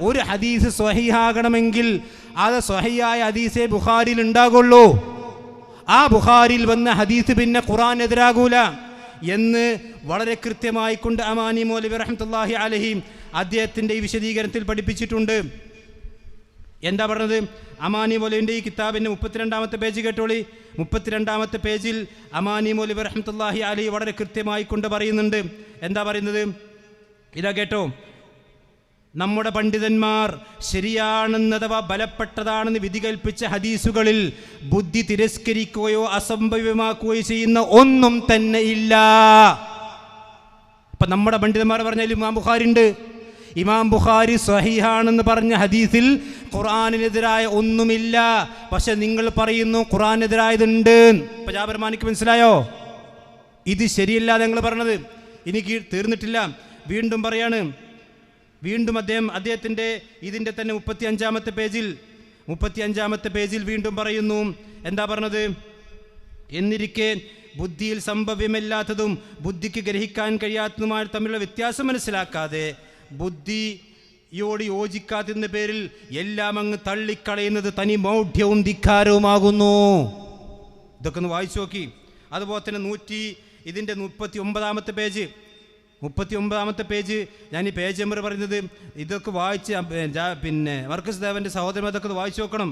ഒരു ഹദീസ് സ്വഹീഹാകണമെങ്കിൽ അത് സ്വഹീഹായ ഹദീസേ ബുഖാരിയിൽ ഉണ്ടാകുള്ളൂ. ആ ബുഖാരിയിൽ വന്ന ഹദീസ് പിന്നെ ഖുർആൻ എതിരാകൂല എന്ന് വളരെ കൃത്യമായി കൊണ്ട് അമാനി മൗലവി റഹ്മത്തുള്ളാഹി അലൈഹി അദ്ദേഹത്തിൻ്റെ ഈ വിശദീകരണത്തിൽ പഠിപ്പിച്ചിട്ടുണ്ട്. എന്താ പറഞ്ഞത്? അമാനി മൗലവിൻ്റെ ഈ കിതാബിൻ്റെ 32-ാമത്തെ പേജ് കേട്ടോളി. 32-ാമത്തെ പേജിൽ അമാനി മൗലവി റഹ്മത്തുള്ളാഹി അലൈഹി വളരെ കൃത്യമായി കൊണ്ട് പറയുന്നുണ്ട്. എന്താ പറയുന്നത്? ഇതാ കേട്ടോ. നമ്മുടെ പണ്ഡിതന്മാർ ശരിയാണെന്ന് അഥവാ ബലപ്പെട്ടതാണെന്ന് വിധി കൽപ്പിച്ച ഹദീസുകളിൽ ബുദ്ധി തിരസ്കരിക്കുകയോ അസംഭവ്യമാക്കുകയോ ചെയ്യുന്ന ഒന്നും തന്നെ ഇല്ല. അപ്പം നമ്മുടെ പണ്ഡിതന്മാർ പറഞ്ഞാൽ ഇമാം ബുഖാരി ഉണ്ട്. ഇമാം ബുഖാരി സ്വഹീഹാണെന്ന് പറഞ്ഞ ഹദീസിൽ ഖുർആനിനെതിരായ ഒന്നുമില്ല. പക്ഷെ നിങ്ങൾ പറയുന്നു ഖുർആനെതിരായതുണ്ട്. ഇപ്പം ജാബിർമാനിക്ക് മനസ്സിലായോ? ഇത് ശരിയല്ല നിങ്ങൾ പറഞ്ഞത്. എനിക്ക് തീർന്നിട്ടില്ല, വീണ്ടും പറയാണ്. വീണ്ടും അദ്ദേഹത്തിൻ്റെ ഇതിൻ്റെ തന്നെ 35-ാമത്തെ പേജിൽ വീണ്ടും പറയുന്നു. എന്താ പറഞ്ഞത്? എന്നിരിക്കെ ബുദ്ധിയിൽ സംഭവ്യമല്ലാത്തതും ബുദ്ധിക്ക് ഗ്രഹിക്കാൻ കഴിയാത്തതുമായ തമ്മിലുള്ള വ്യത്യാസം മനസ്സിലാക്കാതെ ബുദ്ധിയോട് യോജിക്കാത്തതിൻ്റെ പേരിൽ എല്ലാം അങ്ങ് തള്ളിക്കളയുന്നത് തനി മൗഢ്യവും ധിക്കാരവുമാകുന്നു. ഇതൊക്കെ ഒന്ന് വായിച്ചു നോക്കി. അതുപോലെ തന്നെ 39-ാമത്തെ പേജ് ഞാൻ ഈ പേജ് നമ്പർ പറയുന്നത് ഇതൊക്കെ വായിച്ച് പിന്നെ മർക്കസ് ദേവൻ്റെ സഹോദരന്മാർ ഇതൊക്കെ വായിച്ചു നോക്കണം.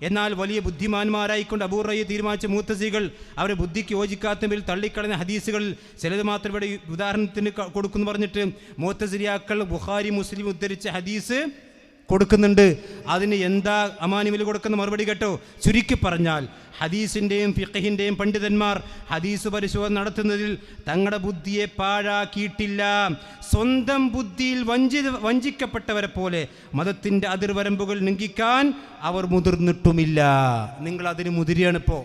എന്നാൽ വലിയ ബുദ്ധിമാന്മാരായിക്കൊണ്ട് അബൂ ഹുറൈറ തീരുമാനിച്ച മുഅ്തസിലികൾ അവരെ ബുദ്ധിക്ക് യോജിക്കാത്തതിൽ തള്ളിക്കളഞ്ഞ ഹദീസുകളിൽ ചിലത് മാത്രം ഇവിടെ ഉദാഹരണത്തിന് കൊടുക്കുന്നു പറഞ്ഞിട്ട് മുഅ്തസിലിയാക്കൾ ബുഖാരി മുസ്ലിം ഉദ്ധരിച്ച ഹദീസ് കൊടുക്കുന്നുണ്ട്. അതിന് എന്താ അമാനിമിൽ കൊടുക്കുന്ന മറുപടി കേട്ടോ? ചുരുക്കി പറഞ്ഞാൽ ഹദീസിൻ്റെയും ഫിഖഹിൻ്റെയും പണ്ഡിതന്മാർ ഹദീസ് പരിശോധന നടത്തുന്നതിൽ തങ്ങളുടെ ബുദ്ധിയെ പാഴാക്കിയിട്ടില്ല. സ്വന്തം ബുദ്ധിയിൽ വഞ്ചിക്കപ്പെട്ടവരെ പോലെ മതത്തിൻ്റെ അതിർവരമ്പുകൾ ലംഘിക്കാൻ അവർ മുതിർന്നിട്ടുമില്ല. നിങ്ങൾ അതിന് മുതിരുകയാണിപ്പോൾ.